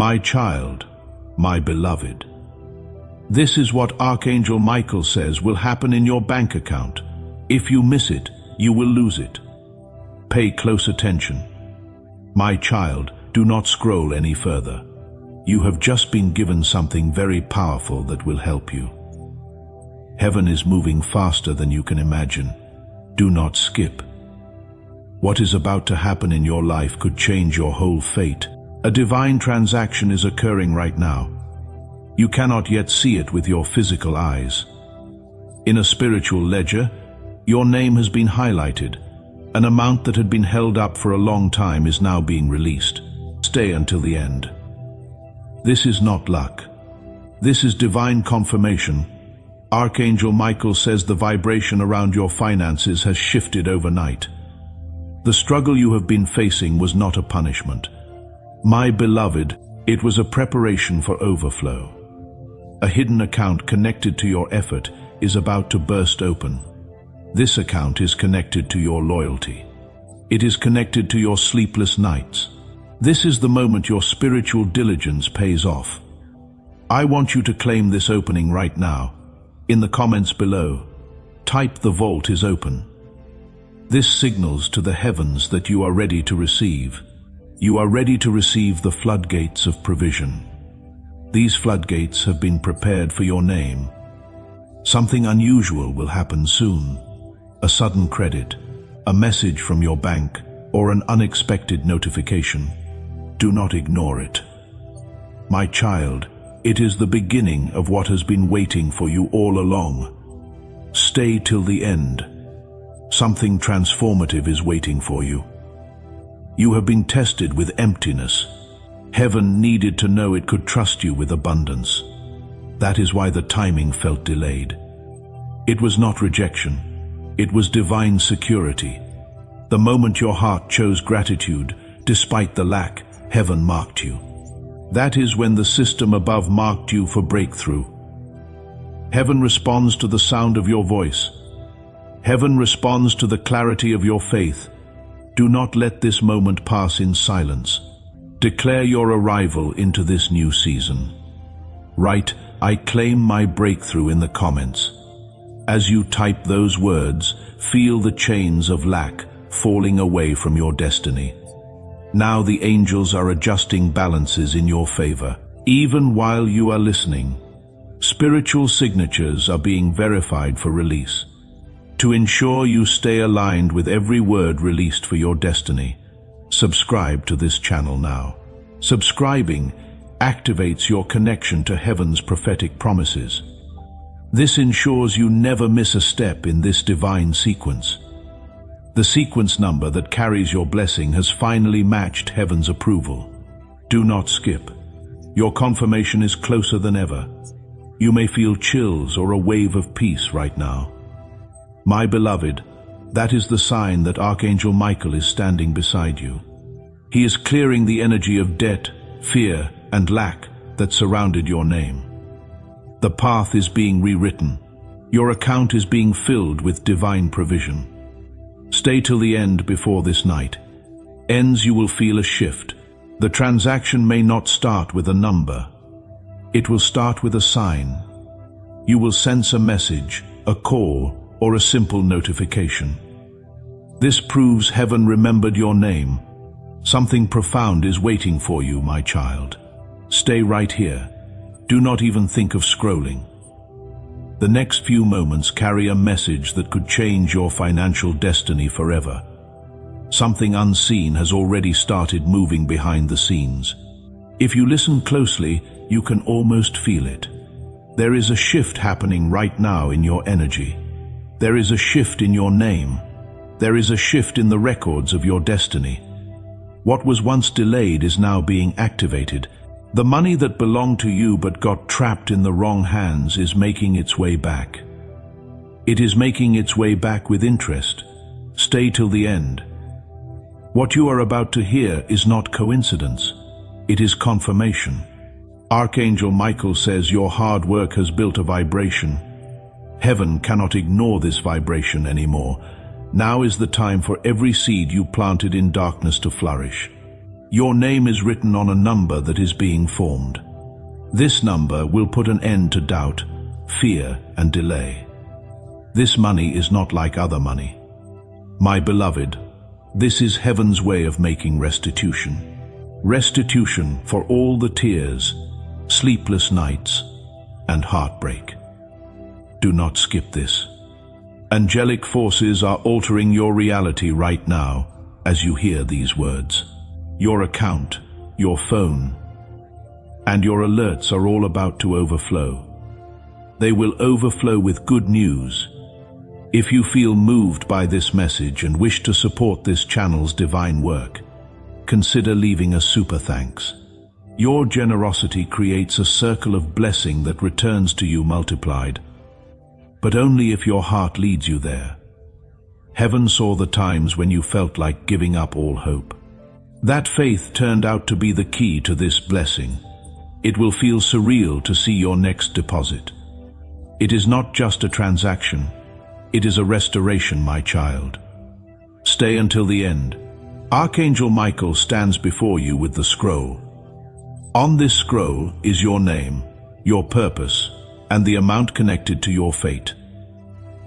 My child, my beloved. This is what Archangel Michael says will happen in your bank account. If you miss it, you will lose it. Pay close attention. My child, do not scroll any further. You have just been given something very powerful that will help you. Heaven is moving faster than you can imagine. Do not skip. What is about to happen in your life could change your whole fate. A divine transaction is occurring right now. You cannot yet see it with your physical eyes. In a spiritual ledger, your name has been highlighted. An amount that had been held up for a long time is now being released. Stay until the end. This is not luck. This is divine confirmation. Archangel Michael says the vibration around your finances has shifted overnight. The struggle you have been facing was not a punishment. My beloved, it was a preparation for overflow. A hidden account connected to your effort is about to burst open. This account is connected to your loyalty. It is connected to your sleepless nights. This is the moment your spiritual diligence pays off. I want you to claim this opening right now. In the comments below, type "The vault is open." This signals to the heavens that you are ready to receive. You are ready to receive the floodgates of provision. These floodgates have been prepared for your name. Something unusual will happen soon. A sudden credit, a message from your bank, or an unexpected notification. Do not ignore it. My child, it is the beginning of what has been waiting for you all along. Stay till the end. Something transformative is waiting for you. You have been tested with emptiness. Heaven needed to know it could trust you with abundance. That is why the timing felt delayed. It was not rejection. It was divine security. The moment your heart chose gratitude, despite the lack, heaven marked you. That is when the system above marked you for breakthrough. Heaven responds to the sound of your voice. Heaven responds to the clarity of your faith. Do not let this moment pass in silence. Declare your arrival into this new season. Write, "I claim my breakthrough" in the comments. As you type those words, feel the chains of lack falling away from your destiny. Now the angels are adjusting balances in your favor. Even while you are listening, spiritual signatures are being verified for release. To ensure you stay aligned with every word released for your destiny, subscribe to this channel now. Subscribing activates your connection to heaven's prophetic promises. This ensures you never miss a step in this divine sequence. The sequence number that carries your blessing has finally matched heaven's approval. Do not skip. Your confirmation is closer than ever. You may feel chills or a wave of peace right now. My beloved, that is the sign that Archangel Michael is standing beside you. He is clearing the energy of debt, fear, and lack that surrounded your name. The path is being rewritten. Your account is being filled with divine provision. Stay till the end before this night. Ends you will feel a shift. The transaction may not start with a number. It will start with a sign. You will sense a message, a call, or a simple notification. This proves heaven remembered your name. Something profound is waiting for you, my child. Stay right here. Do not even think of scrolling. The next few moments carry a message that could change your financial destiny forever. Something unseen has already started moving behind the scenes. If you listen closely, you can almost feel it. There is a shift happening right now in your energy. There is a shift in your name. There is a shift in the records of your destiny. What was once delayed is now being activated. The money that belonged to you but got trapped in the wrong hands is making its way back. It is making its way back with interest. Stay till the end. What you are about to hear is not coincidence. It is confirmation. Archangel Michael says your hard work has built a vibration. Heaven cannot ignore this vibration anymore. Now is the time for every seed you planted in darkness to flourish. Your name is written on a number that is being formed. This number will put an end to doubt, fear, and delay. This money is not like other money. My beloved, this is heaven's way of making restitution. Restitution for all the tears, sleepless nights, and heartbreak. Do not skip this. Angelic forces are altering your reality right now as you hear these words. Your account, your phone, and your alerts are all about to overflow. They will overflow with good news. If you feel moved by this message and wish to support this channel's divine work, consider leaving a super thanks. Your generosity creates a circle of blessing that returns to you multiplied, but only if your heart leads you there. Heaven saw the times when you felt like giving up all hope. That faith turned out to be the key to this blessing. It will feel surreal to see your next deposit. It is not just a transaction. It is a restoration, my child. Stay until the end. Archangel Michael stands before you with the scroll. On this scroll is your name, your purpose, and the amount connected to your fate.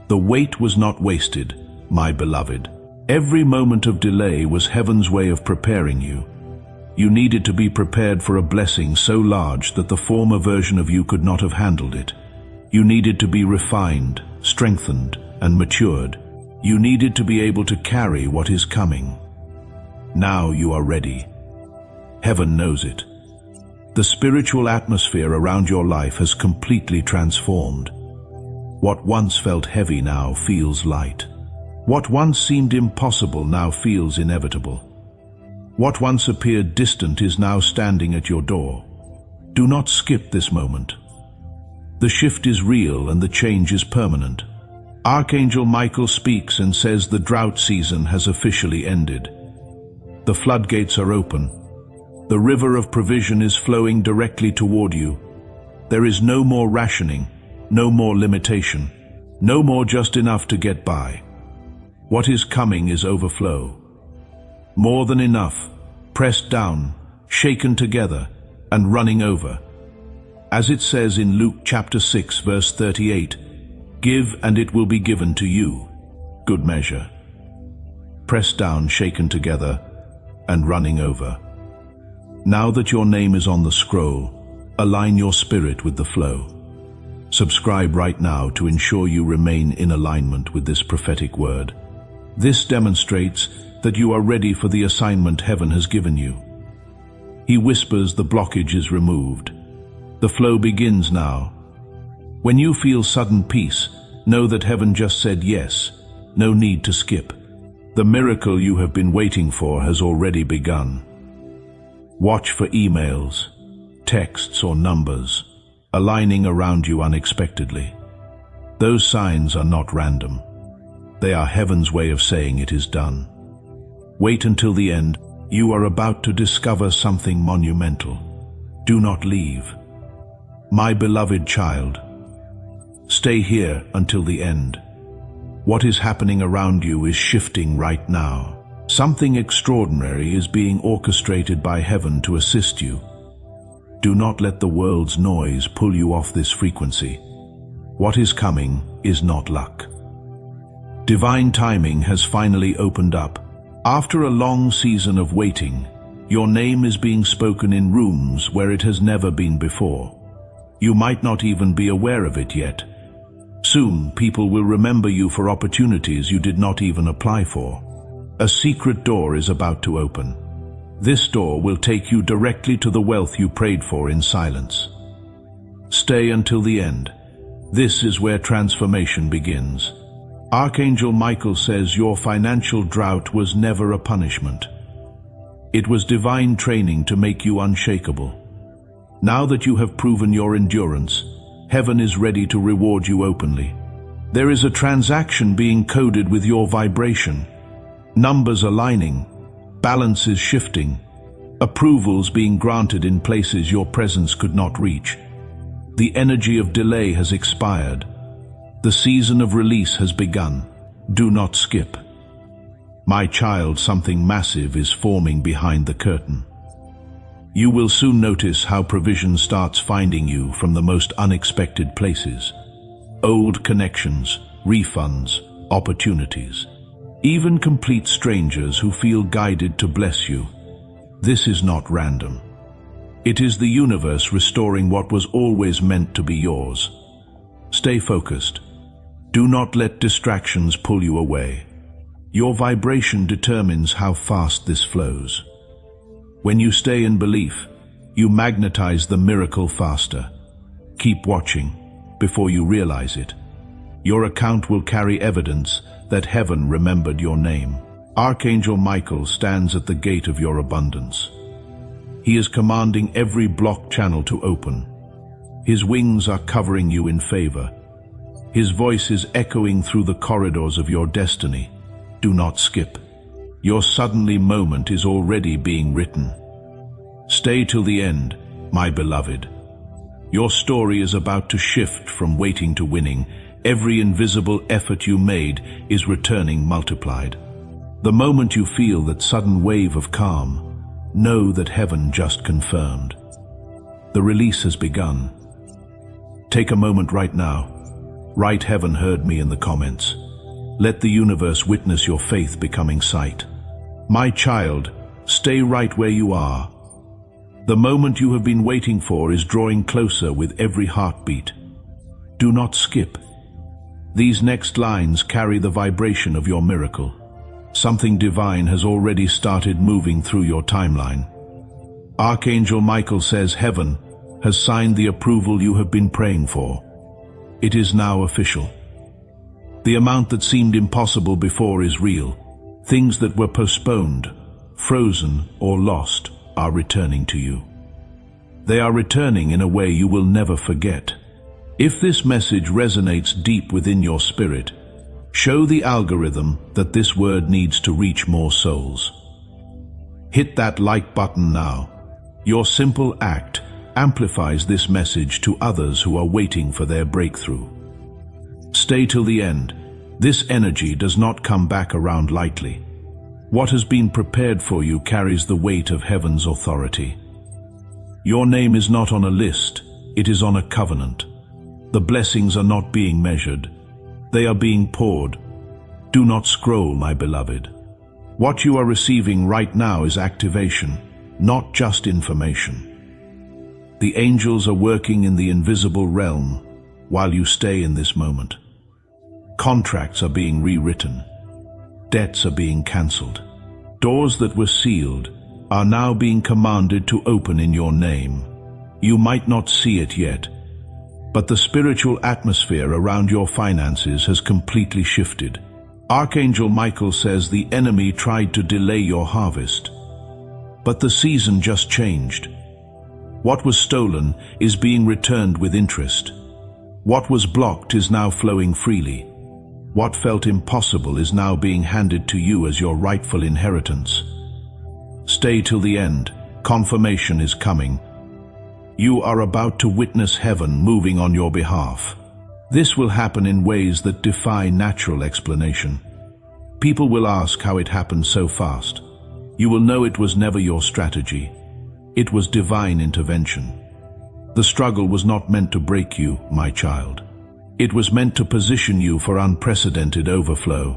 The wait was not wasted, my beloved. Every moment of delay was heaven's way of preparing you. You needed to be prepared for a blessing so large that the former version of you could not have handled it. You needed to be refined, strengthened, and matured. You needed to be able to carry what is coming. Now you are ready. Heaven knows it. The spiritual atmosphere around your life has completely transformed. What once felt heavy now feels light. What once seemed impossible now feels inevitable. What once appeared distant is now standing at your door. Do not skip this moment. The shift is real and the change is permanent. Archangel Michael speaks and says the drought season has officially ended. The floodgates are open. The river of provision is flowing directly toward you. There is no more rationing, no more limitation, no more just enough to get by. What is coming is overflow. More than enough, pressed down, shaken together, and running over. As it says in Luke chapter 6, verse 38, "Give and it will be given to you. Good measure. Pressed down, shaken together, and running over." Now that your name is on the scroll, align your spirit with the flow. Subscribe right now to ensure you remain in alignment with this prophetic word. This demonstrates that you are ready for the assignment heaven has given you. He whispers the blockage is removed. The flow begins now. When you feel sudden peace, know that heaven just said yes. No need to skip. The miracle you have been waiting for has already begun. Watch for emails, texts, or numbers aligning around you unexpectedly. Those signs are not random. They are heaven's way of saying it is done. Wait until the end. You are about to discover something monumental. Do not leave. My beloved child, stay here until the end. What is happening around you is shifting right now. Something extraordinary is being orchestrated by heaven to assist you. Do not let the world's noise pull you off this frequency. What is coming is not luck. Divine timing has finally opened up. After a long season of waiting, your name is being spoken in rooms where it has never been before. You might not even be aware of it yet. Soon, people will remember you for opportunities you did not even apply for. A secret door is about to open. This door will take you directly to the wealth you prayed for in silence. Stay until the end. This is where transformation begins. Archangel Michael says your financial drought was never a punishment. It was divine training to make you unshakable. Now that you have proven your endurance, heaven is ready to reward you openly. There is a transaction being coded with your vibration. Numbers aligning, balances shifting, approvals being granted in places your presence could not reach. The energy of delay has expired. The season of release has begun. Do not skip. My child, something massive is forming behind the curtain. You will soon notice how provision starts finding you from the most unexpected places. Old connections, refunds, opportunities. Even complete strangers who feel guided to bless you. This is not random. It is the universe restoring what was always meant to be yours. Stay focused. Do not let distractions pull you away. Your vibration determines how fast this flows. When you stay in belief, you magnetize the miracle faster. Keep watching before you realize it. Your account will carry evidence that heaven remembered your name. Archangel Michael stands at the gate of your abundance. He is commanding every blocked channel to open. His wings are covering you in favor. His voice is echoing through the corridors of your destiny. Do not skip. Your suddenly moment is already being written. Stay till the end, my beloved. Your story is about to shift from waiting to winning. Every invisible effort you made is returning multiplied. The moment you feel that sudden wave of calm, know that heaven just confirmed. The release has begun. Take a moment right now. Write "Heaven heard me" in the comments. Let the universe witness your faith becoming sight. My child, stay right where you are. The moment you have been waiting for is drawing closer with every heartbeat. Do not skip. These next lines carry the vibration of your miracle. Something divine has already started moving through your timeline. Archangel Michael says heaven has signed the approval you have been praying for. It is now official. The amount that seemed impossible before is real. Things that were postponed, frozen, or lost are returning to you. They are returning in a way you will never forget. If this message resonates deep within your spirit, show the algorithm that this word needs to reach more souls. Hit that like button now. Your simple act amplifies this message to others who are waiting for their breakthrough. Stay till the end. This energy does not come back around lightly. What has been prepared for you carries the weight of heaven's authority. Your name is not on a list, it is on a covenant. The blessings are not being measured, they are being poured. Do not scroll, my beloved. What you are receiving right now is activation, not just information. The angels are working in the invisible realm while you stay in this moment. Contracts are being rewritten. Debts are being cancelled. Doors that were sealed are now being commanded to open in your name. You might not see it yet, but the spiritual atmosphere around your finances has completely shifted. Archangel Michael says the enemy tried to delay your harvest, but the season just changed. What was stolen is being returned with interest. What was blocked is now flowing freely. What felt impossible is now being handed to you as your rightful inheritance. Stay till the end. Confirmation is coming. You are about to witness heaven moving on your behalf. This will happen in ways that defy natural explanation. People will ask how it happened so fast. You will know it was never your strategy. It was divine intervention. The struggle was not meant to break you, my child. It was meant to position you for unprecedented overflow.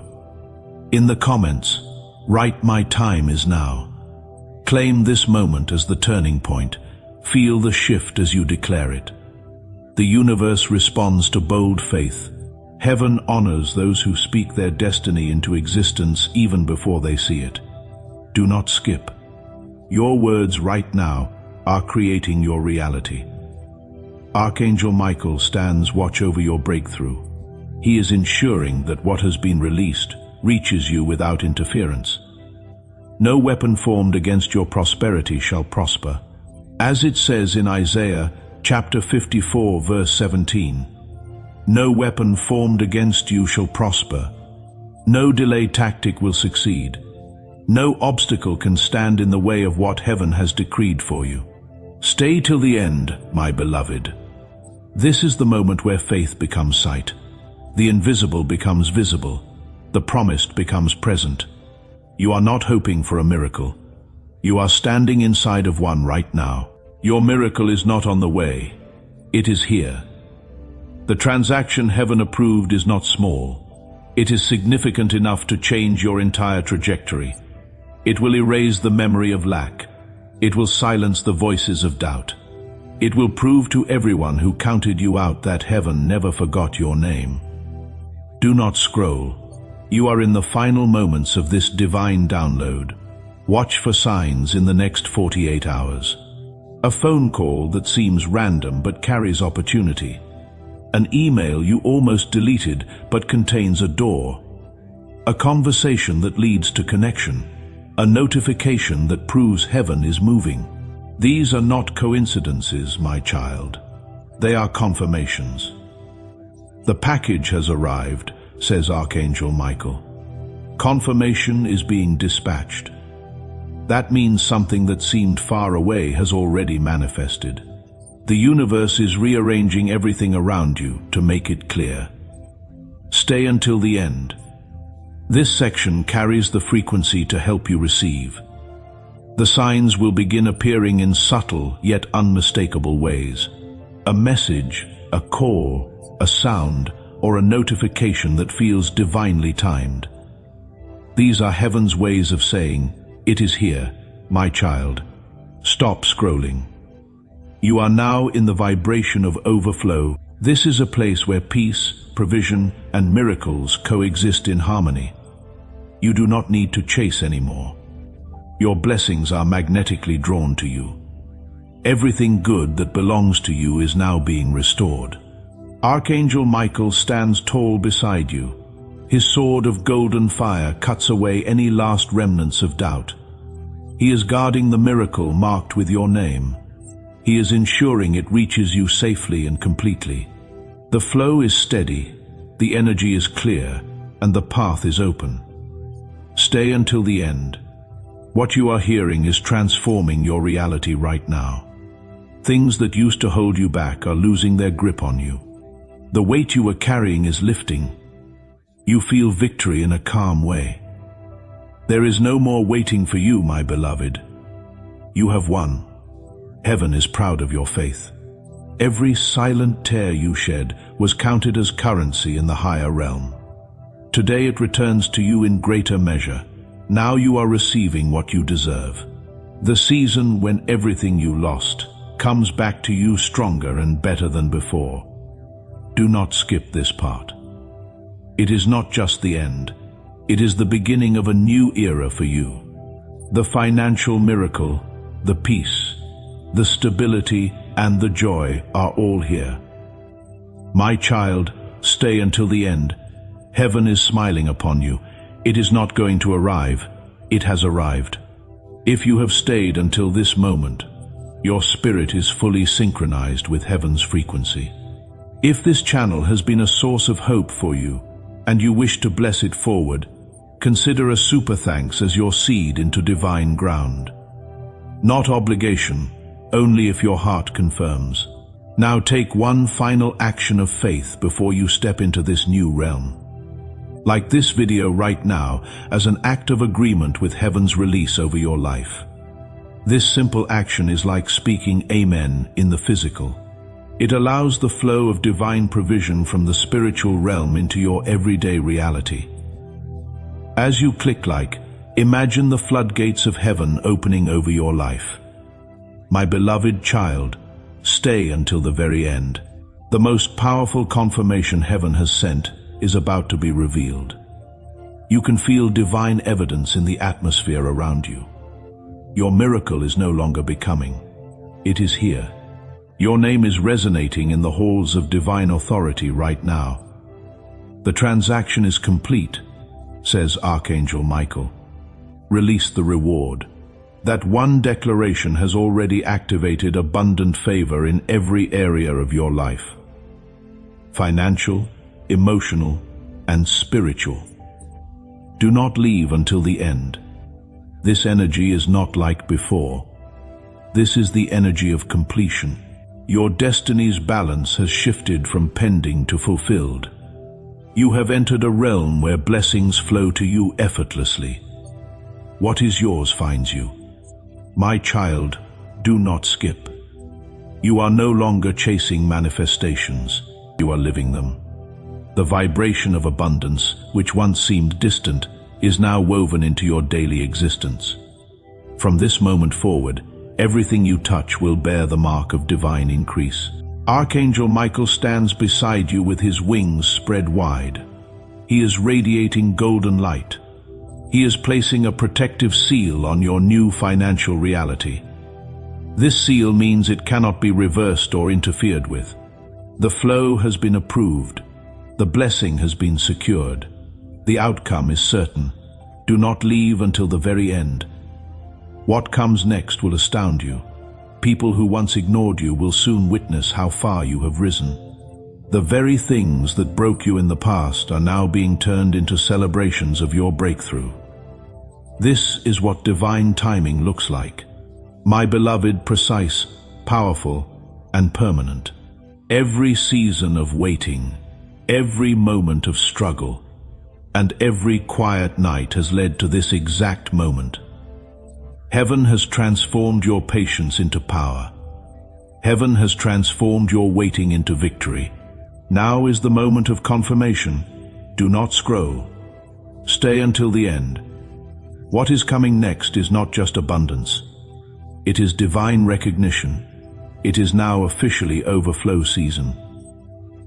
In the comments, write "My time is now." Claim this moment as the turning point. Feel the shift as you declare it. The universe responds to bold faith. Heaven honors those who speak their destiny into existence even before they see it. Do not skip. Your words right now are creating your reality. Archangel Michael stands watch over your breakthrough. He is ensuring that what has been released reaches you without interference. No weapon formed against your prosperity shall prosper. As it says in Isaiah chapter 54 verse 17, "No weapon formed against you shall prosper. No delay tactic will succeed. No obstacle can stand in the way of what heaven has decreed for you." Stay till the end, my beloved. This is the moment where faith becomes sight. The invisible becomes visible. The promised becomes present. You are not hoping for a miracle. You are standing inside of one right now. Your miracle is not on the way. It is here. The transaction heaven approved is not small. It is significant enough to change your entire trajectory. It will erase the memory of lack. It will silence the voices of doubt. It will prove to everyone who counted you out that heaven never forgot your name. Do not scroll. You are in the final moments of this divine download. Watch for signs in the next 48 hours. A phone call that seems random but carries opportunity. An email you almost deleted but contains a door. A conversation that leads to connection. A notification that proves heaven is moving. These are not coincidences, my child. They are confirmations. The package has arrived, says Archangel Michael. Confirmation is being dispatched. That means something that seemed far away has already manifested. The universe is rearranging everything around you to make it clear. Stay until the end. This section carries the frequency to help you receive. The signs will begin appearing in subtle yet unmistakable ways. A message, a call, a sound, or a notification that feels divinely timed. These are heaven's ways of saying, "It is here, my child. Stop scrolling." You are now in the vibration of overflow. This is a place where peace, provision, and miracles coexist in harmony. You do not need to chase anymore. Your blessings are magnetically drawn to you. Everything good that belongs to you is now being restored. Archangel Michael stands tall beside you. His sword of golden fire cuts away any last remnants of doubt. He is guarding the miracle marked with your name. He is ensuring it reaches you safely and completely. The flow is steady, the energy is clear, and the path is open. Stay until the end. What you are hearing is transforming your reality right now. Things that used to hold you back are losing their grip on you. The weight you were carrying is lifting. You feel victory in a calm way. There is no more waiting for you, my beloved. You have won. Heaven is proud of your faith. Every silent tear you shed was counted as currency in the higher realm. Today it returns to you in greater measure. Now you are receiving what you deserve. The season when everything you lost comes back to you stronger and better than before. Do not skip this part. It is not just the end. It is the beginning of a new era for you. The financial miracle, the peace, the stability, and the joy are all here. My child, stay until the end. Heaven is smiling upon you. It is not going to arrive. It has arrived. If you have stayed until this moment, your spirit is fully synchronized with heaven's frequency. If this channel has been a source of hope for you, and you wish to bless it forward, consider a super thanks as your seed into divine ground. Not obligation, only if your heart confirms. Now take one final action of faith before you step into this new realm. Like this video right now as an act of agreement with heaven's release over your life. This simple action is like speaking Amen in the physical. It allows the flow of divine provision from the spiritual realm into your everyday reality. As you click like, imagine the floodgates of heaven opening over your life. My beloved child, stay until the very end. The most powerful confirmation heaven has sent is about to be revealed. You can feel divine evidence in the atmosphere around you. Your miracle is no longer becoming. It is here. Your name is resonating in the halls of divine authority right now. The transaction is complete, says Archangel Michael. Release the reward. That one declaration has already activated abundant favor in every area of your life. Financial, emotional, and spiritual. Do not leave until the end. This energy is not like before. This is the energy of completion. Your destiny's balance has shifted from pending to fulfilled. You have entered a realm where blessings flow to you effortlessly. What is yours finds you. My child, do not skip. You are no longer chasing manifestations, you are living them. The vibration of abundance, which once seemed distant, is now woven into your daily existence. From this moment forward, everything you touch will bear the mark of divine increase. Archangel Michael stands beside you with his wings spread wide. He is radiating golden light. He is placing a protective seal on your new financial reality. This seal means it cannot be reversed or interfered with. The flow has been approved. The blessing has been secured. The outcome is certain. Do not leave until the very end. What comes next will astound you. People who once ignored you will soon witness how far you have risen. The very things that broke you in the past are now being turned into celebrations of your breakthrough. This is what divine timing looks like. My beloved, precise, powerful, and permanent. Every season of waiting, every moment of struggle, and every quiet night has led to this exact moment. Heaven has transformed your patience into power. Heaven has transformed your waiting into victory. Now is the moment of confirmation. Do not scroll. Stay until the end. What is coming next is not just abundance. It is divine recognition. It is now officially overflow season.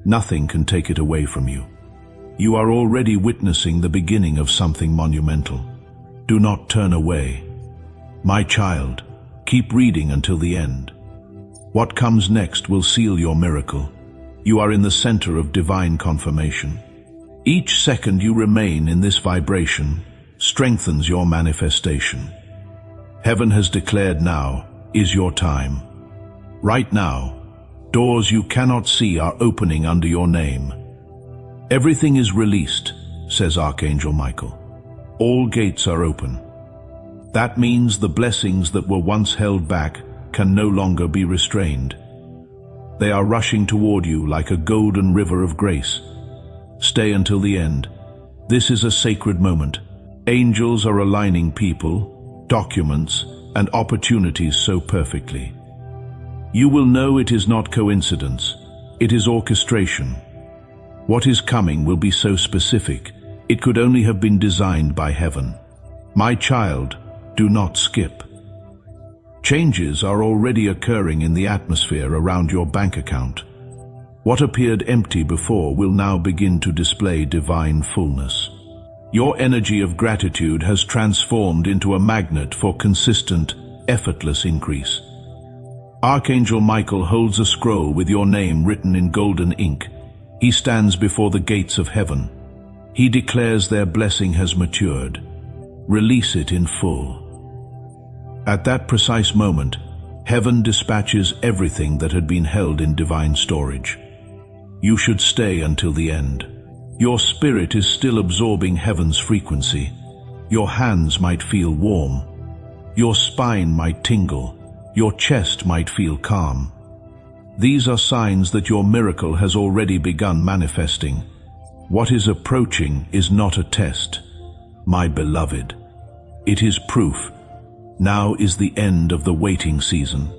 Nothing can take it away from you. You are already witnessing the beginning of something monumental. Do not turn away. My child, keep reading until the end. What comes next will seal your miracle. You are in the center of divine confirmation. Each second you remain in this vibration strengthens your manifestation. Heaven has declared now is your time. Right now, doors you cannot see are opening under your name. Everything is released, says Archangel Michael. All gates are open. That means the blessings that were once held back can no longer be restrained. They are rushing toward you like a golden river of grace. Stay until the end. This is a sacred moment. Angels are aligning people, documents, and opportunities so perfectly. You will know it is not coincidence. It is orchestration. What is coming will be so specific, it could only have been designed by heaven. My child, do not skip. Changes are already occurring in the atmosphere around your bank account. What appeared empty before will now begin to display divine fullness. Your energy of gratitude has transformed into a magnet for consistent, effortless increase. Archangel Michael holds a scroll with your name written in golden ink. He stands before the gates of heaven. He declares their blessing has matured. Release it in full. At that precise moment, heaven dispatches everything that had been held in divine storage. You should stay until the end. Your spirit is still absorbing heaven's frequency. Your hands might feel warm. Your spine might tingle. Your chest might feel calm. These are signs that your miracle has already begun manifesting. What is approaching is not a test, my beloved. It is proof. Now is the end of the waiting season.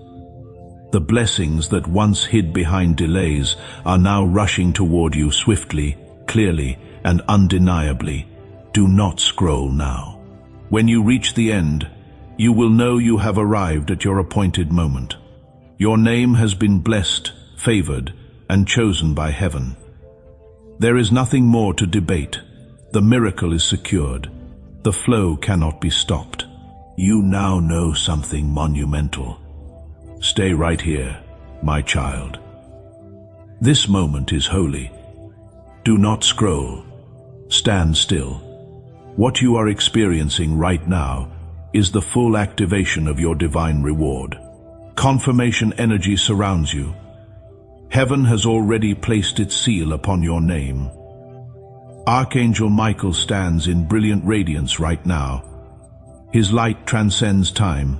The blessings that once hid behind delays are now rushing toward you swiftly, clearly, and undeniably. Do not scroll now. When you reach the end, you will know you have arrived at your appointed moment. Your name has been blessed, favored, and chosen by heaven. There is nothing more to debate. The miracle is secured. The flow cannot be stopped. You now know something monumental. Stay right here, my child. This moment is holy. Do not scroll. Stand still. What you are experiencing right now is the full activation of your divine reward. Confirmation energy surrounds you. Heaven has already placed its seal upon your name. Archangel Michael stands in brilliant radiance right now. His light transcends time.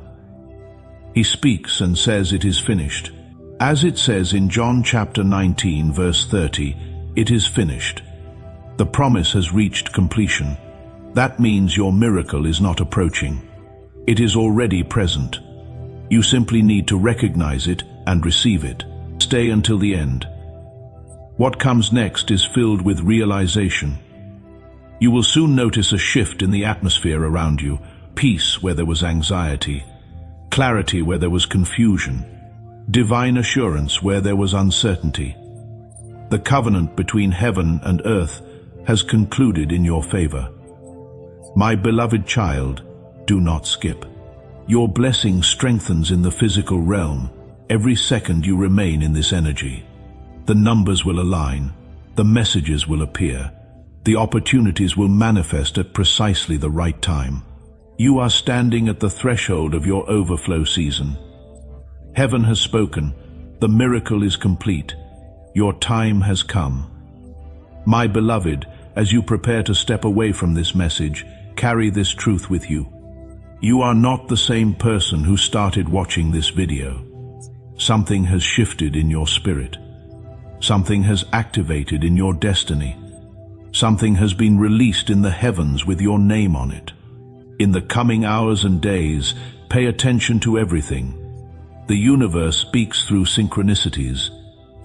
He speaks and says it is finished. As it says in John chapter 19 verse 30, it is finished. The promise has reached completion. That means your miracle is not approaching. It is already present. You simply need to recognize it and receive it. Stay until the end. What comes next is filled with realization. You will soon notice a shift in the atmosphere around you, peace where there was anxiety, clarity where there was confusion, divine assurance where there was uncertainty. The covenant between heaven and earth has concluded in your favor. My beloved child, do not skip. Your blessing strengthens in the physical realm every second you remain in this energy. The numbers will align, the messages will appear, the opportunities will manifest at precisely the right time. You are standing at the threshold of your overflow season. Heaven has spoken, the miracle is complete, your time has come. My beloved, as you prepare to step away from this message, carry this truth with you. You are not the same person who started watching this video. Something has shifted in your spirit. Something has activated in your destiny. Something has been released in the heavens with your name on it. In the coming hours and days, pay attention to everything. The universe speaks through synchronicities,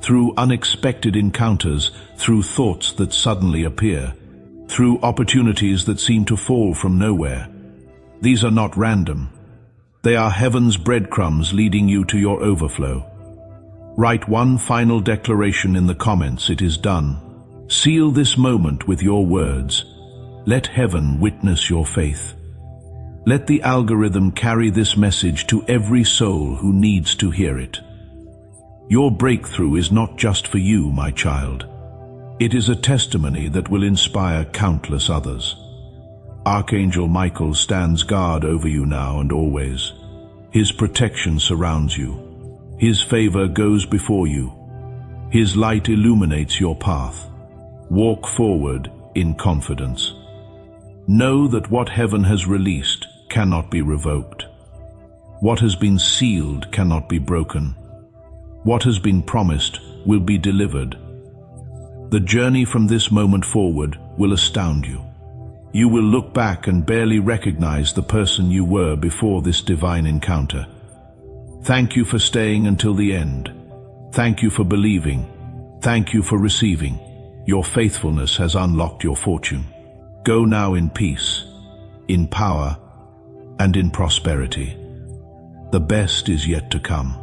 through unexpected encounters, through thoughts that suddenly appear, through opportunities that seem to fall from nowhere. These are not random. They are heaven's breadcrumbs leading you to your overflow. Write one final declaration in the comments, it is done. Seal this moment with your words. Let heaven witness your faith. Let the algorithm carry this message to every soul who needs to hear it. Your breakthrough is not just for you, my child. It is a testimony that will inspire countless others. Archangel Michael stands guard over you now and always. His protection surrounds you. His favor goes before you. His light illuminates your path. Walk forward in confidence. Know that what heaven has released cannot be revoked. What has been sealed cannot be broken. What has been promised will be delivered. The journey from this moment forward will astound you. You will look back and barely recognize the person you were before this divine encounter. Thank you for staying until the end. Thank you for believing. Thank you for receiving. Your faithfulness has unlocked your fortune. Go now in peace, in power, and in prosperity. The best is yet to come.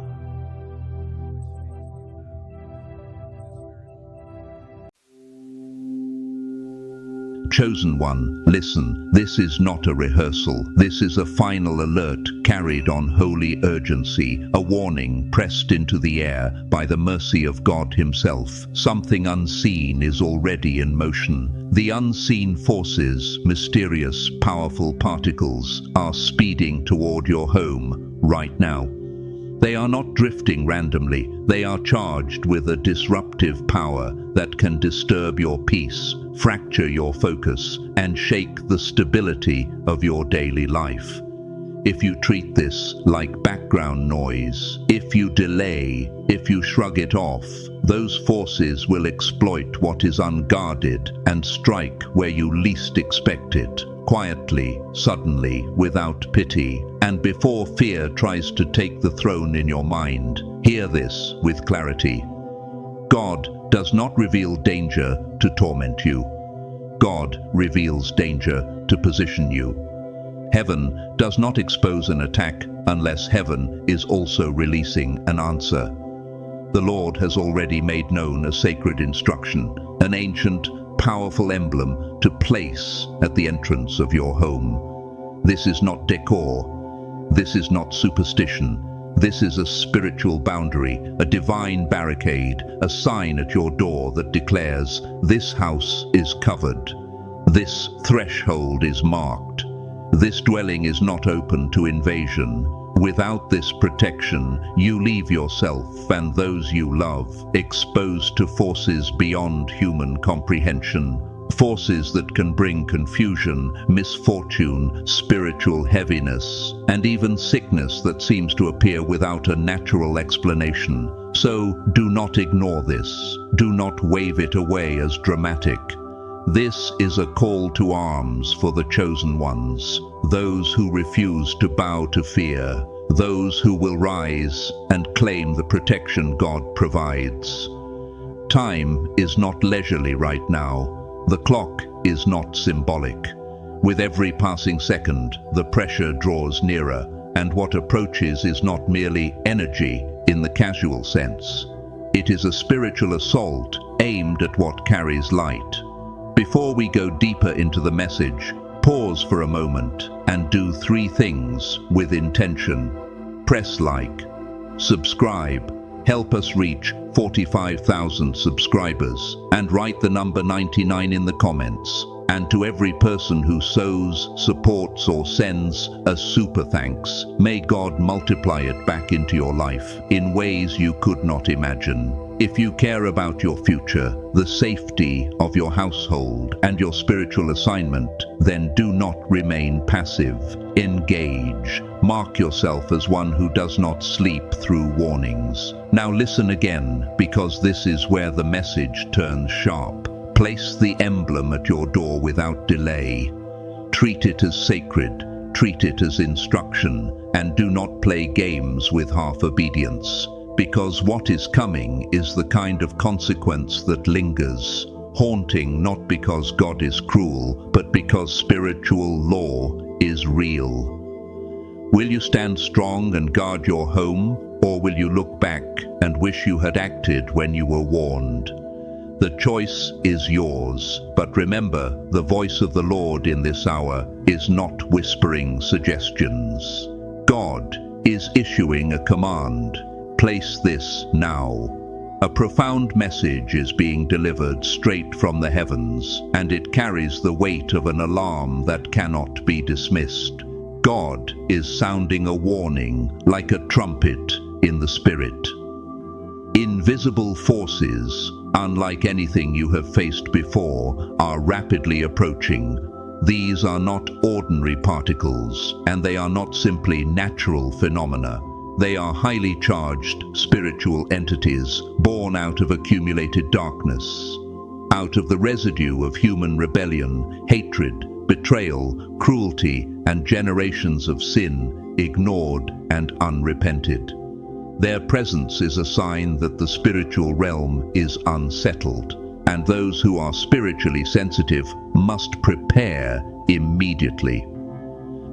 Chosen one, listen, this is not a rehearsal. This is a final alert carried on holy urgency, a warning pressed into the air by the mercy of God Himself. Something unseen is already in motion. The unseen forces, mysterious, powerful particles, are speeding toward your home right now. They are not drifting randomly. They are charged with a disruptive power that can disturb your peace, fracture your focus, and shake the stability of your daily life. If you treat this like background noise, if you delay, if you shrug it off, those forces will exploit what is unguarded and strike where you least expect it. Quietly, suddenly, without pity, and before fear tries to take the throne in your mind. Hear this with clarity. God does not reveal danger to torment you. God reveals danger to position you. Heaven does not expose an attack unless heaven is also releasing an answer. The Lord has already made known a sacred instruction, an ancient, powerful emblem to place at the entrance of your home. This is not decor. This is not superstition. This is a spiritual boundary, a divine barricade, a sign at your door that declares, this house is covered. This threshold is marked. This dwelling is not open to invasion. Without this protection, you leave yourself and those you love exposed to forces beyond human comprehension. Forces that can bring confusion, misfortune, spiritual heaviness, and even sickness that seems to appear without a natural explanation. So do not ignore this. Do not wave it away as dramatic. This is a call to arms for the chosen ones, those who refuse to bow to fear, those who will rise and claim the protection God provides. Time is not leisurely right now. The clock is not symbolic. With every passing second, the pressure draws nearer, and what approaches is not merely energy in the casual sense. It is a spiritual assault aimed at what carries light. Before we go deeper into the message, pause for a moment and do 3 things with intention. Press like, subscribe, help us reach 45,000 subscribers, and write the number 99 in the comments. And to every person who sows, supports, or sends a super thanks, may God multiply it back into your life in ways you could not imagine. If you care about your future, the safety of your household, and your spiritual assignment, then do not remain passive. Engage. Mark yourself as one who does not sleep through warnings. Now listen again, because this is where the message turns sharp. Place the emblem at your door without delay. Treat it as sacred, treat it as instruction, and do not play games with half obedience. Because what is coming is the kind of consequence that lingers, haunting not because God is cruel, but because spiritual law is real. Will you stand strong and guard your home, or will you look back and wish you had acted when you were warned? The choice is yours, but remember, the voice of the Lord in this hour is not whispering suggestions. God is issuing a command. Place this now. A profound message is being delivered straight from the heavens, and it carries the weight of an alarm that cannot be dismissed. God is sounding a warning like a trumpet in the spirit. Invisible forces, unlike anything you have faced before, are rapidly approaching. These are not ordinary particles, and they are not simply natural phenomena. They are highly charged spiritual entities born out of accumulated darkness, out of the residue of human rebellion, hatred, betrayal, cruelty, and generations of sin, ignored and unrepented. Their presence is a sign that the spiritual realm is unsettled, and those who are spiritually sensitive must prepare immediately.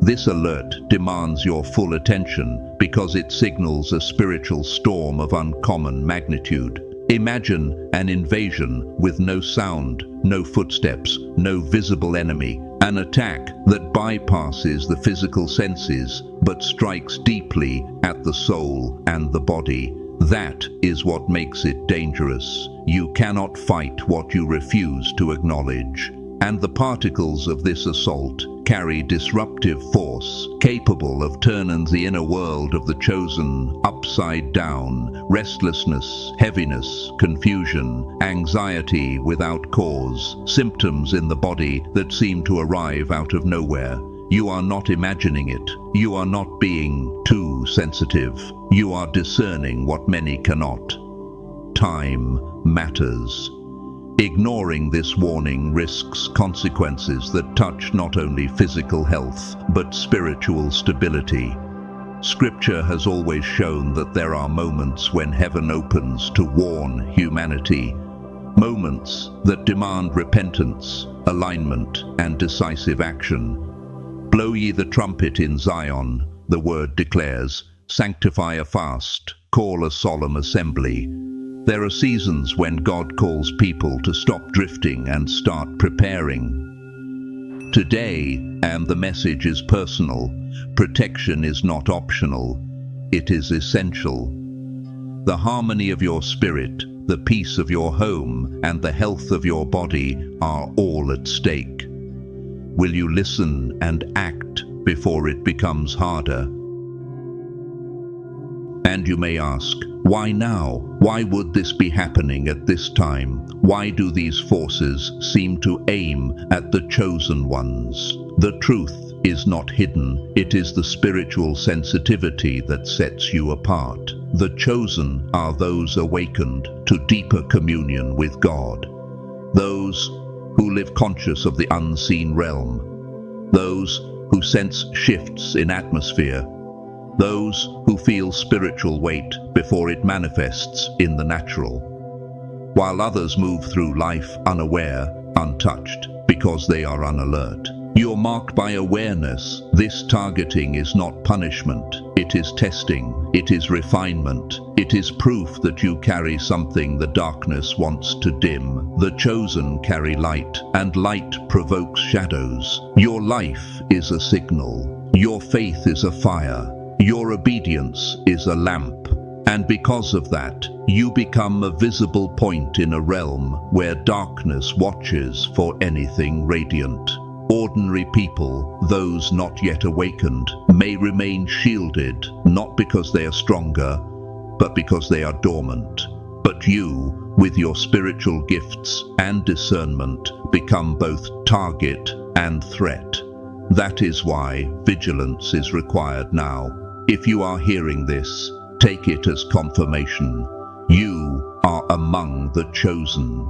This alert demands your full attention because it signals a spiritual storm of uncommon magnitude. Imagine an invasion with no sound, no footsteps, no visible enemy, an attack that bypasses the physical senses but strikes deeply at the soul and the body. That is what makes it dangerous. You cannot fight what you refuse to acknowledge. And the particles of this assault carry disruptive force, capable of turning the inner world of the chosen upside down. Restlessness, heaviness, confusion, anxiety without cause, symptoms in the body that seem to arrive out of nowhere. You are not imagining it. You are not being too sensitive. You are discerning what many cannot. Time matters. Ignoring this warning risks consequences that touch not only physical health, but spiritual stability. Scripture has always shown that there are moments when heaven opens to warn humanity, moments that demand repentance, alignment, and decisive action. Blow ye the trumpet in Zion, the word declares, sanctify a fast, call a solemn assembly. There are seasons when God calls people to stop drifting and start preparing. Today, and the message is personal, protection is not optional, it is essential. The harmony of your spirit, the peace of your home, and the health of your body are all at stake. Will you listen and act before it becomes harder? And you may ask, why now? Why would this be happening at this time? Why do these forces seem to aim at the chosen ones? The truth is not hidden. It is the spiritual sensitivity that sets you apart. The chosen are those awakened to deeper communion with God. Those who live conscious of the unseen realm. Those who sense shifts in atmosphere. those who feel spiritual weight before it manifests in the natural, while others move through life unaware, untouched, because they are unalert. You're marked by awareness. This targeting is not punishment. It is testing. It is refinement. It is proof that you carry something the darkness wants to dim. The chosen carry light, and light provokes shadows. Your life is a signal. Your faith is a fire. Your obedience is a lamp. And because of that, you become a visible point in a realm where darkness watches for anything radiant. Ordinary people, those not yet awakened, may remain shielded, not because they are stronger, but because they are dormant. But you, with your spiritual gifts and discernment, become both target and threat. That is why vigilance is required now. If you are hearing this, take it as confirmation. You are among the chosen.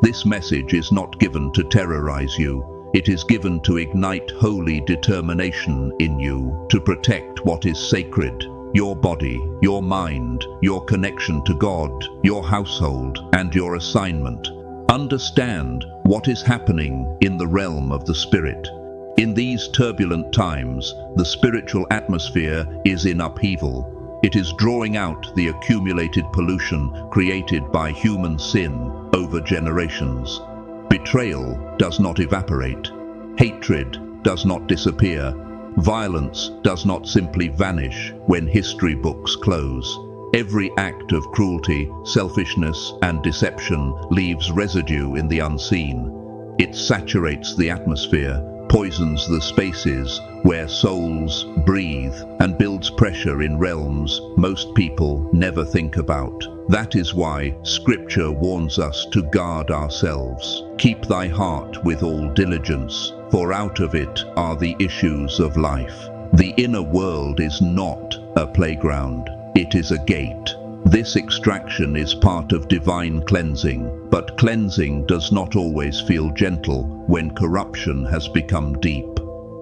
This message is not given to terrorize you. It is given to ignite holy determination in you, to protect what is sacred, your body, your mind, your connection to God, your household, and your assignment. Understand what is happening in the realm of the Spirit. In these turbulent times, the spiritual atmosphere is in upheaval. It is drawing out the accumulated pollution created by human sin over generations. Betrayal does not evaporate. Hatred does not disappear. Violence does not simply vanish when history books close. Every act of cruelty, selfishness, and deception leaves residue in the unseen. It saturates the atmosphere, poisons the spaces where souls breathe, and builds pressure in realms most people never think about. That is why Scripture warns us to guard ourselves. Keep thy heart with all diligence, for out of it are the issues of life. The inner world is not a playground, it is a gate. This extraction is part of divine cleansing, but cleansing does not always feel gentle when corruption has become deep.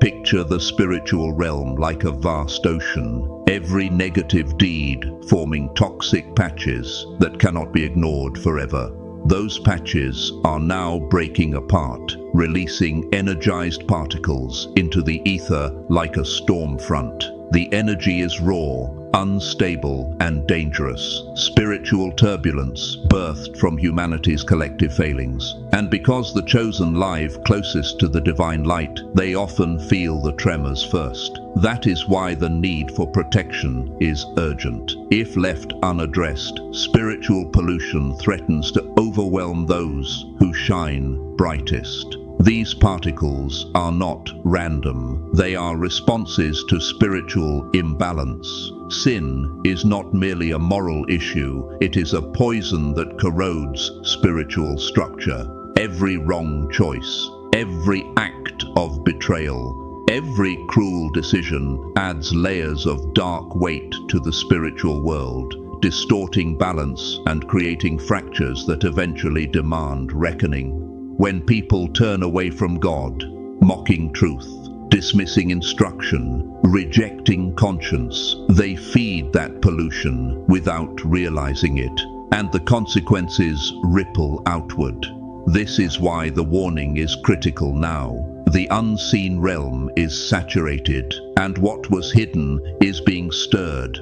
Picture the spiritual realm like a vast ocean, every negative deed forming toxic patches that cannot be ignored forever. Those patches are now breaking apart, releasing energized particles into the ether like a storm front. The energy is raw, unstable, and dangerous. Spiritual turbulence birthed from humanity's collective failings. And because the chosen live closest to the divine light, they often feel the tremors first. That is why the need for protection is urgent. If left unaddressed, spiritual pollution threatens to overwhelm those who shine brightest. These particles are not random. They are responses to spiritual imbalance. Sin is not merely a moral issue, it is a poison that corrodes spiritual structure. Every wrong choice, every act of betrayal, every cruel decision adds layers of dark weight to the spiritual world, distorting balance and creating fractures that eventually demand reckoning. When people turn away from God, mocking truth, dismissing instruction, rejecting conscience, they feed that pollution without realizing it, and the consequences ripple outward. This is why the warning is critical now. The unseen realm is saturated, and what was hidden is being stirred.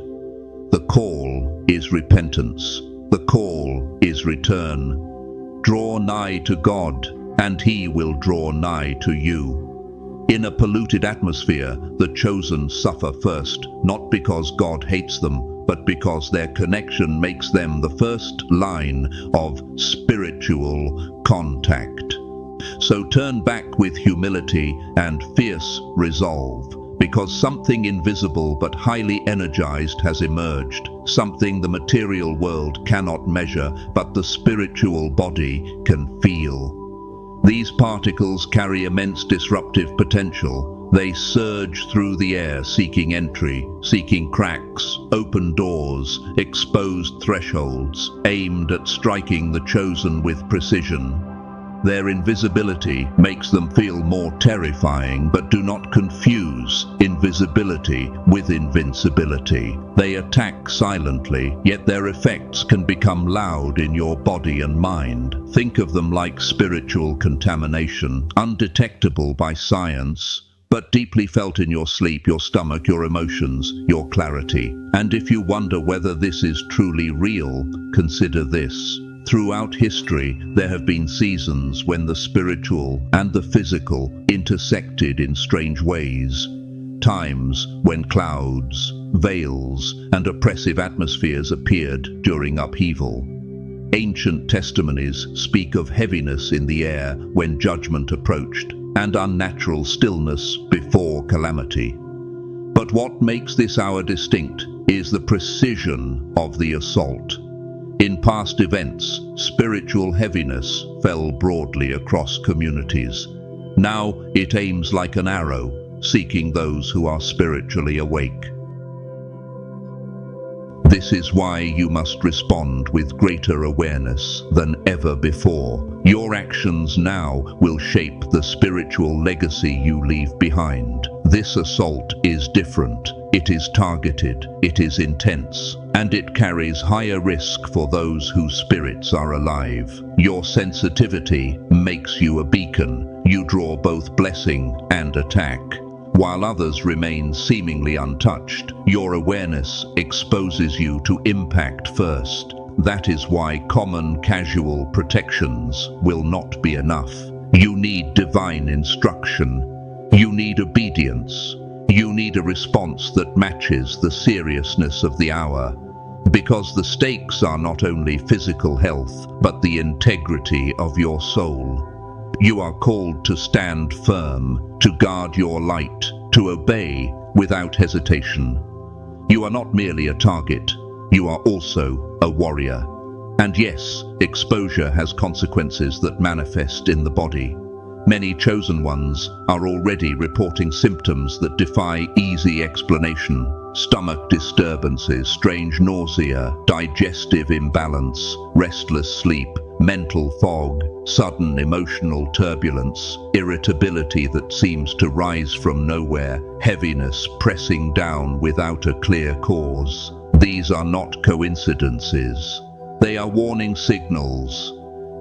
The call is repentance. The call is return. Draw nigh to God, and He will draw nigh to you. In a polluted atmosphere, the chosen suffer first, not because God hates them, but because their connection makes them the first line of spiritual contact. So turn back with humility and fierce resolve, because something invisible but highly energized has emerged, something the material world cannot measure, but the spiritual body can feel. These particles carry immense disruptive potential. They surge through the air, seeking entry, seeking cracks, open doors, exposed thresholds, aimed at striking the chosen with precision. Their invisibility makes them feel more terrifying, but do not confuse invisibility with invincibility. They attack silently, yet their effects can become loud in your body and mind. Think of them like spiritual contamination, undetectable by science, but deeply felt in your sleep, your stomach, your emotions, your clarity. And if you wonder whether this is truly real, consider this. Throughout history, there have been seasons when the spiritual and the physical intersected in strange ways. Times when clouds, veils, and oppressive atmospheres appeared during upheaval. Ancient testimonies speak of heaviness in the air when judgment approached, and unnatural stillness before calamity. But what makes this hour distinct is the precision of the assault. In past events, spiritual heaviness fell broadly across communities. Now it aims like an arrow, seeking those who are spiritually awake. This is why you must respond with greater awareness than ever before. Your actions now will shape the spiritual legacy you leave behind. This assault is different. It is targeted, it is intense, and it carries higher risk for those whose spirits are alive. Your sensitivity makes you a beacon. You draw both blessing and attack. While others remain seemingly untouched, your awareness exposes you to impact first. That is why common casual protections will not be enough. You need divine instruction. You need obedience. You need a response that matches the seriousness of the hour. Because the stakes are not only physical health, but the integrity of your soul. You are called to stand firm, to guard your light, to obey without hesitation. You are not merely a target, you are also a warrior. And yes, exposure has consequences that manifest in the body. Many chosen ones are already reporting symptoms that defy easy explanation. Stomach disturbances, strange nausea, digestive imbalance, restless sleep, mental fog, sudden emotional turbulence, irritability that seems to rise from nowhere, heaviness pressing down without a clear cause. These are not coincidences. They are warning signals.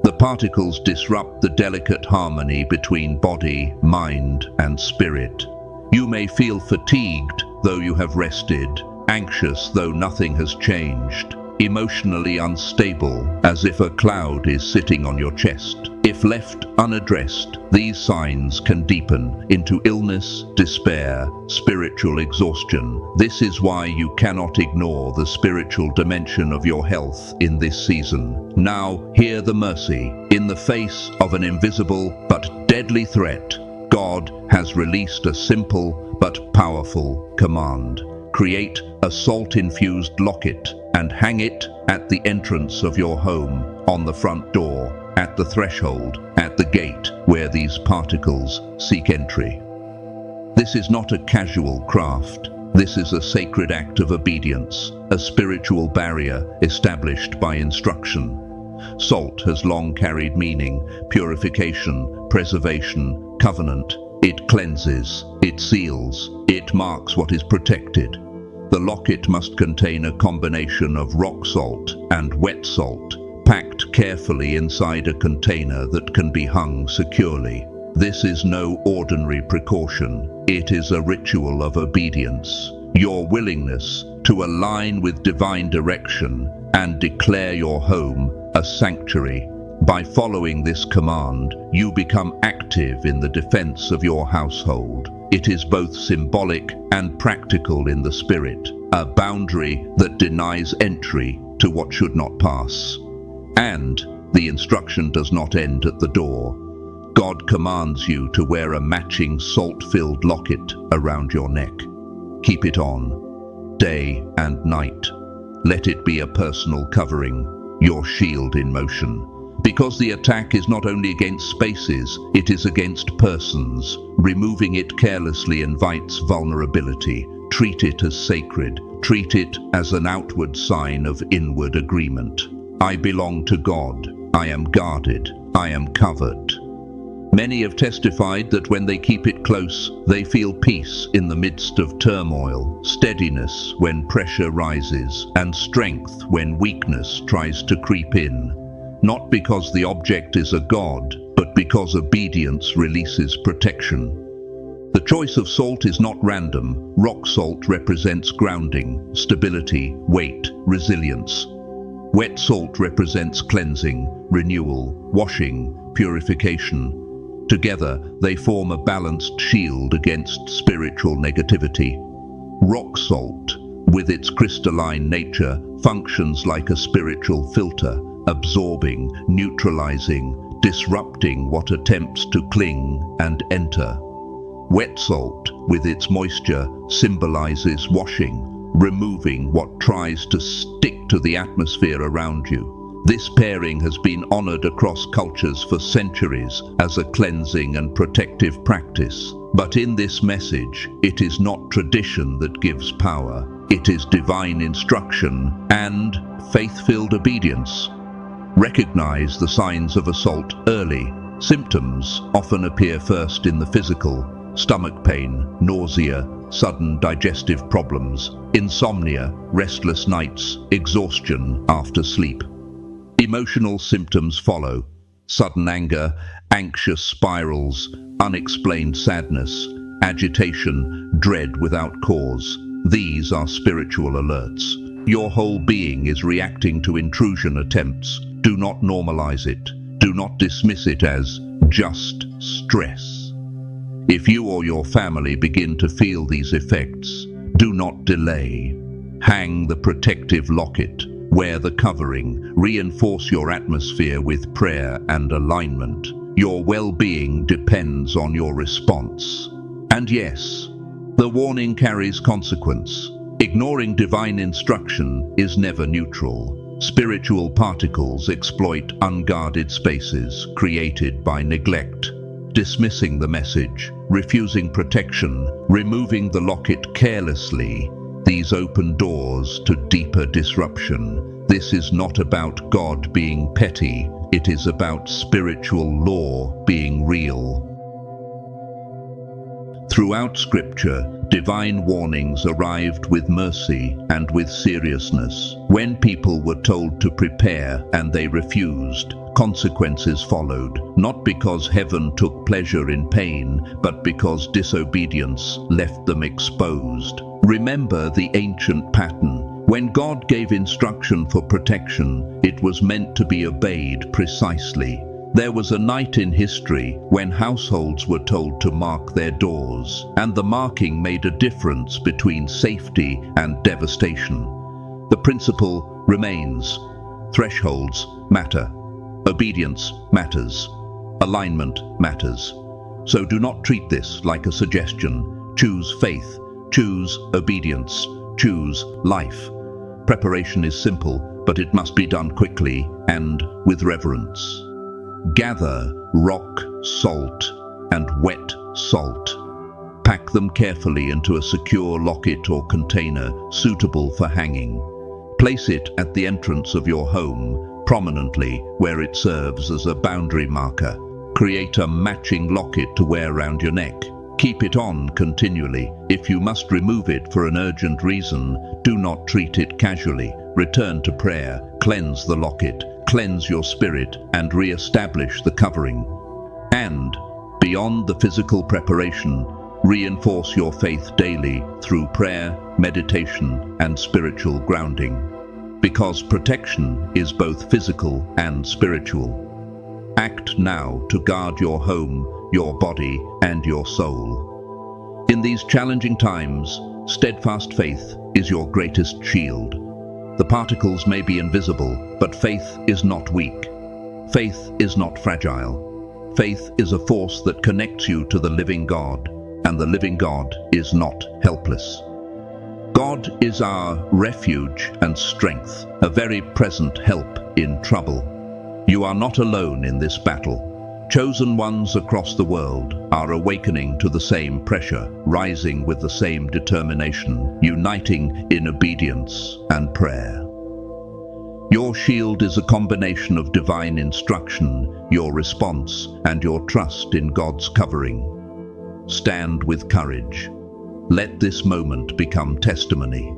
The particles disrupt the delicate harmony between body, mind, and spirit. You may feel fatigued, though you have rested, anxious, though nothing has changed, emotionally unstable, as if a cloud is sitting on your chest. If left unaddressed, these signs can deepen into illness, despair, spiritual exhaustion. This is why you cannot ignore the spiritual dimension of your health in this season. Now, hear the mercy. In the face of an invisible but deadly threat, God has released a simple but powerful command. Create a salt-infused locket and hang it at the entrance of your home, on the front door, at the threshold, at the gate where these particles seek entry. This is not a casual craft. This is a sacred act of obedience, a spiritual barrier established by instruction. Salt has long carried meaning, purification, preservation, covenant. It cleanses, it seals, it marks what is protected. The locket must contain a combination of rock salt and wet salt, packed carefully inside a container that can be hung securely. This is no ordinary precaution. It is a ritual of obedience. Your willingness to align with divine direction and declare your home a sanctuary. By following this command, you become active in the defense of your household. It is both symbolic and practical in the spirit, a boundary that denies entry to what should not pass. And the instruction does not end at the door. God commands you to wear a matching salt-filled locket around your neck. Keep it on, day and night. Let it be a personal covering, your shield in motion. Because the attack is not only against spaces, it is against persons. Removing it carelessly invites vulnerability. Treat it as sacred. Treat it as an outward sign of inward agreement. I belong to God. I am guarded. I am covered. Many have testified that when they keep it close, they feel peace in the midst of turmoil, steadiness when pressure rises, and strength when weakness tries to creep in. Not because the object is a god, but because obedience releases protection. The choice of salt is not random. Rock salt represents grounding, stability, weight, resilience. Wet salt represents cleansing, renewal, washing, purification. Together, they form a balanced shield against spiritual negativity. Rock salt, with its crystalline nature, functions like a spiritual filter, absorbing, neutralizing, disrupting what attempts to cling and enter. Wet salt, with its moisture, symbolizes washing, removing what tries to stick to the atmosphere around you. This pairing has been honored across cultures for centuries as a cleansing and protective practice. But in this message, it is not tradition that gives power. It is divine instruction and faith-filled obedience. Recognize the signs of assault early. Symptoms often appear first in the physical: stomach pain, nausea, sudden digestive problems, insomnia, restless nights, exhaustion after sleep. Emotional symptoms follow: sudden anger, anxious spirals, unexplained sadness, agitation, dread without cause. These are spiritual alerts. Your whole being is reacting to intrusion attempts. Do not normalize it. Do not dismiss it as just stress. If you or your family begin to feel these effects, do not delay. Hang the protective locket, wear the covering, reinforce your atmosphere with prayer and alignment. Your well-being depends on your response. And yes, the warning carries consequence. Ignoring divine instruction is never neutral. Spiritual particles exploit unguarded spaces created by neglect. Dismissing the message, refusing protection, removing the locket carelessly, these open doors to deeper disruption. This is not about God being petty, it is about spiritual law being real. Throughout Scripture, divine warnings arrived with mercy and with seriousness. When people were told to prepare and they refused, consequences followed, not because heaven took pleasure in pain, but because disobedience left them exposed. Remember the ancient pattern. When God gave instruction for protection, it was meant to be obeyed precisely. There was a night in history when households were told to mark their doors, and the marking made a difference between safety and devastation. The principle remains: thresholds matter, obedience matters, alignment matters. So do not treat this like a suggestion. Choose faith, choose obedience, choose life. Preparation is simple, but it must be done quickly and with reverence. Gather rock salt and wet salt. Pack them carefully into a secure locket or container suitable for hanging. Place it at the entrance of your home, prominently where it serves as a boundary marker. Create a matching locket to wear around your neck. Keep it on continually. If you must remove it for an urgent reason, do not treat it casually. Return to prayer, cleanse the locket, cleanse your spirit, and re-establish the covering. And, beyond the physical preparation, reinforce your faith daily through prayer, meditation, and spiritual grounding. Because protection is both physical and spiritual. Act now to guard your home, your body, and your soul. In these challenging times, steadfast faith is your greatest shield. The particles may be invisible, but faith is not weak. Faith is not fragile. Faith is a force that connects you to the living God, and the living God is not helpless. God is our refuge and strength, a very present help in trouble. You are not alone in this battle. Chosen ones across the world are awakening to the same pressure, rising with the same determination, uniting in obedience and prayer. Your shield is a combination of divine instruction, your response, and your trust in God's covering. Stand with courage. Let this moment become testimony.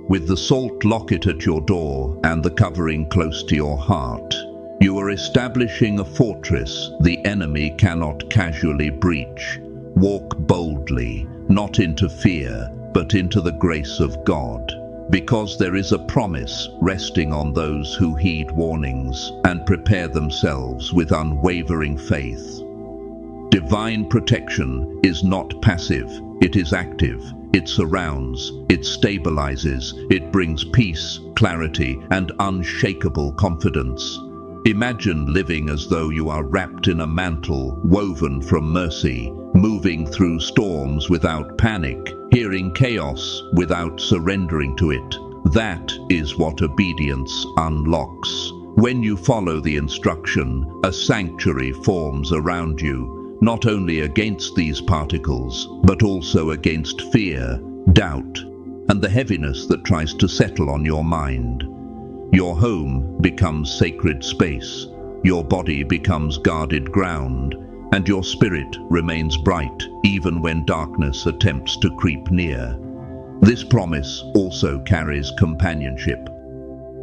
With the salt locket at your door and the covering close to your heart, you are establishing a fortress the enemy cannot casually breach. Walk boldly, not into fear, but into the grace of God. Because there is a promise resting on those who heed warnings and prepare themselves with unwavering faith. Divine protection is not passive, it is active. It surrounds, it stabilizes, it brings peace, clarity, and unshakable confidence. Imagine living as though you are wrapped in a mantle woven from mercy, moving through storms without panic, hearing chaos without surrendering to it. That is what obedience unlocks. When you follow the instruction, a sanctuary forms around you, not only against these particles, but also against fear, doubt, and the heaviness that tries to settle on your mind. Your home becomes sacred space, your body becomes guarded ground, and your spirit remains bright even when darkness attempts to creep near. This promise also carries companionship.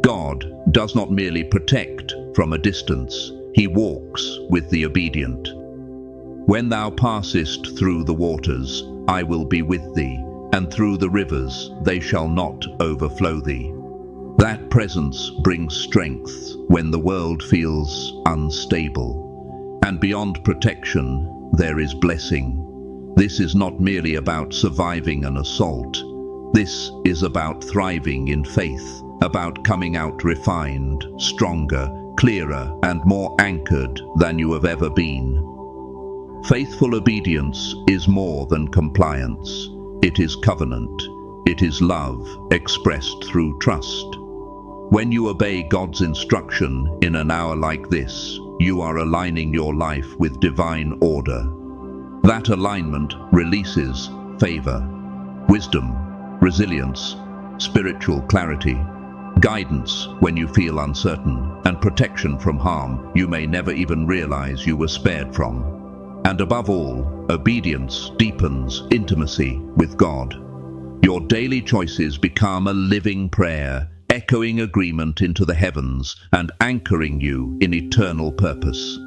God does not merely protect from a distance, He walks with the obedient. When thou passest through the waters, I will be with thee, and through the rivers they shall not overflow thee. That presence brings strength when the world feels unstable. And beyond protection, there is blessing. This is not merely about surviving an assault. This is about thriving in faith, about coming out refined, stronger, clearer, and more anchored than you have ever been. Faithful obedience is more than compliance. It is covenant. It is love expressed through trust. When you obey God's instruction in an hour like this, you are aligning your life with divine order. That alignment releases favor, wisdom, resilience, spiritual clarity, guidance when you feel uncertain, and protection from harm you may never even realize you were spared from. And above all, obedience deepens intimacy with God. Your daily choices become a living prayer, echoing agreement into the heavens and anchoring you in eternal purpose.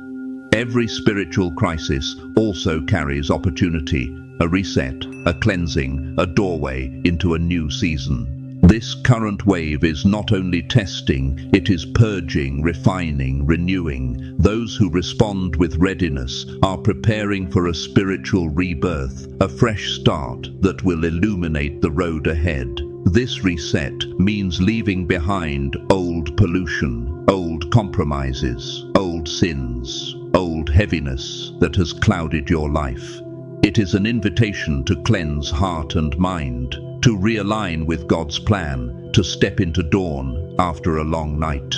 Every spiritual crisis also carries opportunity, a reset, a cleansing, a doorway into a new season. This current wave is not only testing, it is purging, refining, renewing. Those who respond with readiness are preparing for a spiritual rebirth, a fresh start that will illuminate the road ahead. This reset means leaving behind old pollution, old compromises, old sins, old heaviness that has clouded your life. It is an invitation to cleanse heart and mind, to realign with God's plan, to step into dawn after a long night.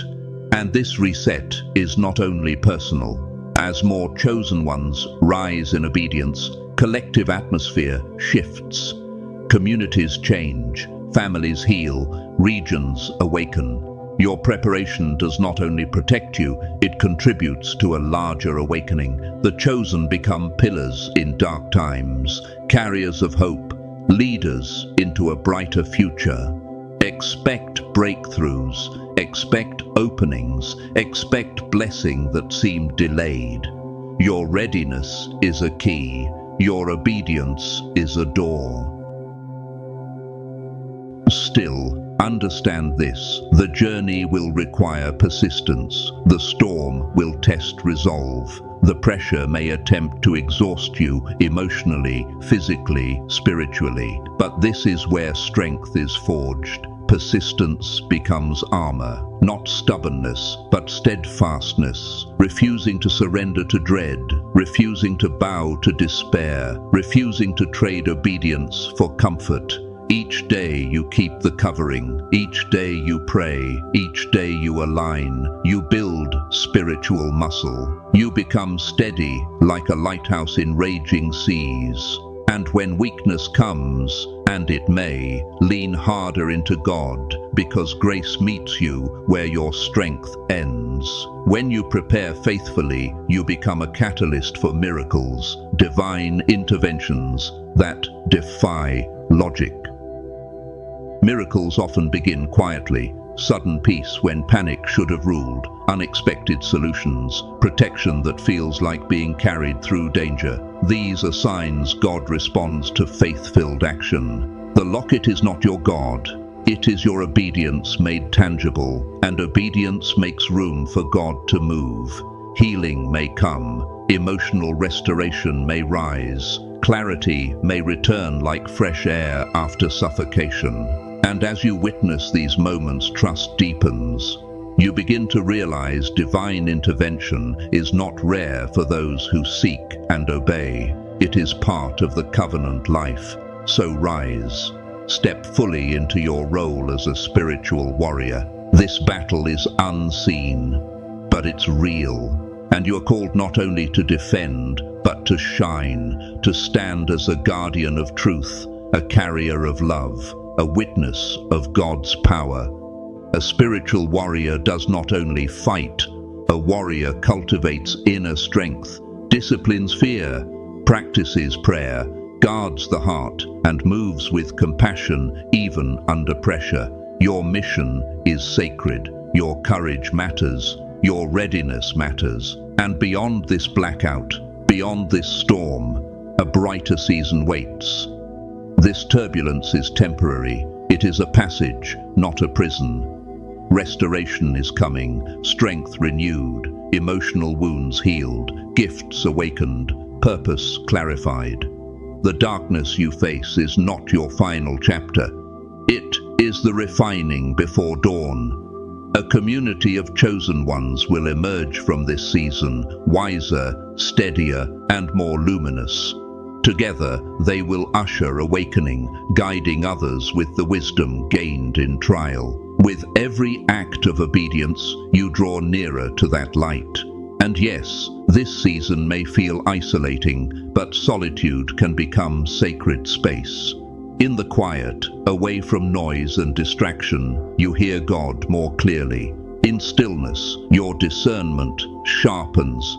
And this reset is not only personal. As more chosen ones rise in obedience, collective atmosphere shifts. Communities change, families heal, regions awaken. Your preparation does not only protect you, it contributes to a larger awakening. The chosen become pillars in dark times, carriers of hope, leaders into a brighter future. Expect breakthroughs, expect openings, expect blessing that seemed delayed. Your readiness is a key, your obedience is a door. Still, understand this: the journey will require persistence. The storm will test resolve. The pressure may attempt to exhaust you emotionally, physically, spiritually. But this is where strength is forged. Persistence becomes armor, not stubbornness, but steadfastness, refusing to surrender to dread, refusing to bow to despair, refusing to trade obedience for comfort. Each day you keep the covering, each day you pray, each day you align, you build spiritual muscle. You become steady like a lighthouse in raging seas. And when weakness comes, and it may, lean harder into God. because grace meets you where your strength ends. When you prepare faithfully, you become a catalyst for miracles, divine interventions that defy logic. Miracles often begin quietly. Sudden peace when panic should have ruled, unexpected solutions, protection that feels like being carried through danger. These are signs God responds to faith-filled action. The locket is not your God. It is your obedience made tangible, and obedience makes room for God to move. Healing may come, emotional restoration may rise, clarity may return like fresh air after suffocation. And as you witness these moments, trust deepens. You begin to realize divine intervention is not rare for those who seek and obey. It is part of the covenant life. So rise. Step fully into your role as a spiritual warrior. This battle is unseen, but it's real. And you are called not only to defend, but to shine, to stand as a guardian of truth, a carrier of love, a witness of God's power. A spiritual warrior does not only fight, a warrior cultivates inner strength, disciplines fear, practices prayer, guards the heart, and moves with compassion even under pressure. Your mission is sacred, your courage matters, your readiness matters. And beyond this blackout, beyond this storm, a brighter season waits. This turbulence is temporary. It is a passage, not a prison. Restoration is coming, strength renewed, emotional wounds healed, gifts awakened, purpose clarified. The darkness you face is not your final chapter. It is the refining before dawn. A community of chosen ones will emerge from this season, wiser, steadier, and more luminous. Together, they will usher awakening, guiding others with the wisdom gained in trial. With every act of obedience, you draw nearer to that light. And yes, this season may feel isolating, but solitude can become sacred space. In the quiet, away from noise and distraction, you hear God more clearly. In stillness, your discernment sharpens.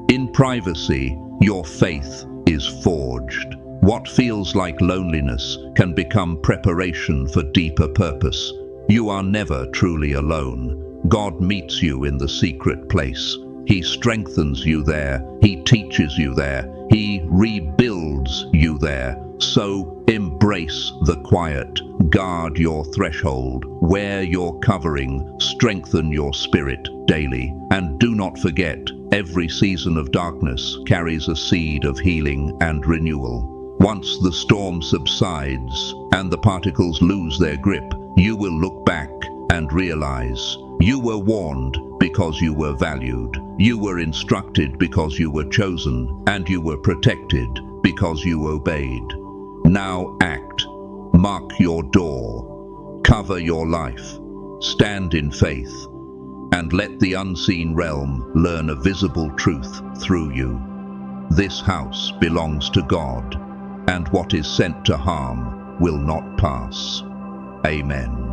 In privacy, your faith is forged. What feels like loneliness can become preparation for deeper purpose. You are never truly alone. God meets you in the secret place. He strengthens you there. He teaches you there. He rebuilds you there. So embrace the quiet. Guard your threshold. Wear your covering. Strengthen your spirit daily. And do not forget, every season of darkness carries a seed of healing and renewal. Once the storm subsides and the particles lose their grip, you will look back and realize you were warned because you were valued. You were instructed because you were chosen, and you were protected because you obeyed. Now act. Mark your door. Cover your life. Stand in faith. And let the unseen realm learn a visible truth through you. This house belongs to God, and what is sent to harm will not pass. Amen.